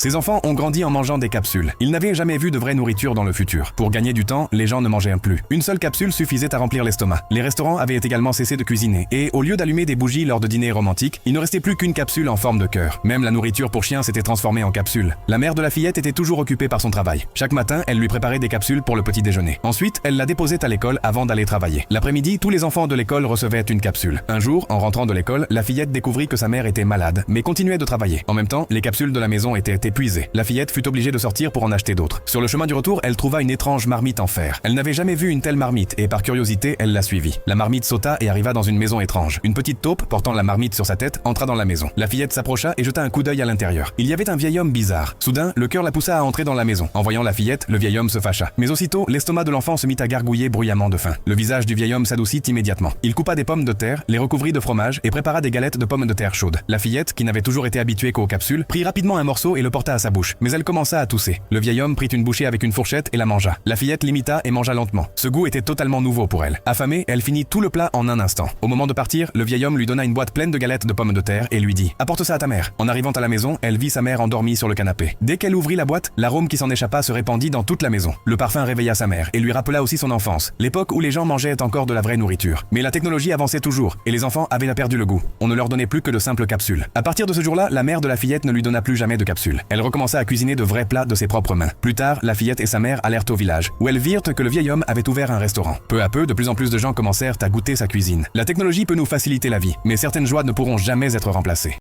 Ces enfants ont grandi en mangeant des capsules. Ils n'avaient jamais vu de vraie nourriture dans le futur. Pour gagner du temps, les gens ne mangeaient plus. Une seule capsule suffisait à remplir l'estomac. Les restaurants avaient également cessé de cuisiner. Et au lieu d'allumer des bougies lors de dîners romantiques, il ne restait plus qu'une capsule en forme de cœur. Même la nourriture pour chiens s'était transformée en capsule. La mère de la fillette était toujours occupée par son travail. Chaque matin, elle lui préparait des capsules pour le petit déjeuner. Ensuite, elle la déposait à l'école avant d'aller travailler. L'après-midi, tous les enfants de l'école recevaient une capsule. Un jour, en rentrant de l'école, la fillette découvrit que sa mère était malade, mais continuait de travailler. En même temps, les capsules de la maison étaient épuisées. La fillette fut obligée de sortir pour en acheter d'autres. Sur le chemin du retour, elle trouva une étrange marmite en fer. Elle n'avait jamais vu une telle marmite et par curiosité, elle la suivit. La marmite sauta et arriva dans une maison étrange. Une petite taupe, portant la marmite sur sa tête, entra dans la maison. La fillette s'approcha et jeta un coup d'œil à l'intérieur. Il y avait un vieil homme bizarre. Soudain, le cœur la poussa à entrer dans la maison. En voyant la fillette, le vieil homme se fâcha. Mais aussitôt, l'estomac de l'enfant se mit à gargouiller bruyamment de faim. Le visage du vieil homme s'adoucit immédiatement. Il coupa des pommes de terre, les recouvrit de fromage et prépara des galettes de pommes de terre chaudes. La fillette, qui n'avait toujours été habituée qu'aux capsules, prit rapidement un morceau et le porta à sa bouche. Mais elle commença à tousser. Le vieil homme prit une bouchée avec une fourchette et la mangea. La fillette l'imita et mangea lentement. Ce goût était totalement nouveau pour elle. Affamée, elle finit tout le plat en un instant. Au moment de partir, le vieil homme lui donna une boîte pleine de galettes de pommes de terre et lui dit « Apporte ça à ta mère ». En arrivant à la maison, elle vit sa mère endormie sur le canapé. Dès qu'elle ouvrit la boîte, l'arôme qui s'en échappa se répandit dans toute la maison. Le parfum réveilla sa mère et lui rappela aussi son enfance, l'époque où les gens mangeaient encore de la vraie nourriture. Mais la technologie avançait toujours et les enfants avaient perdu le goût. On ne leur donnait plus que de simples capsules. À partir de ce jour-là, la mère de la fillette ne lui donna plus jamais de capsules. Elle recommença à cuisiner de vrais plats de ses propres mains. Plus tard, la fillette et sa mère allèrent au village, où elles virent que le vieil homme avait ouvert un restaurant. Peu à peu, de plus en plus de gens commencèrent à goûter sa cuisine. La technologie peut nous faciliter la vie, mais certaines joies ne pourront jamais être remplacées.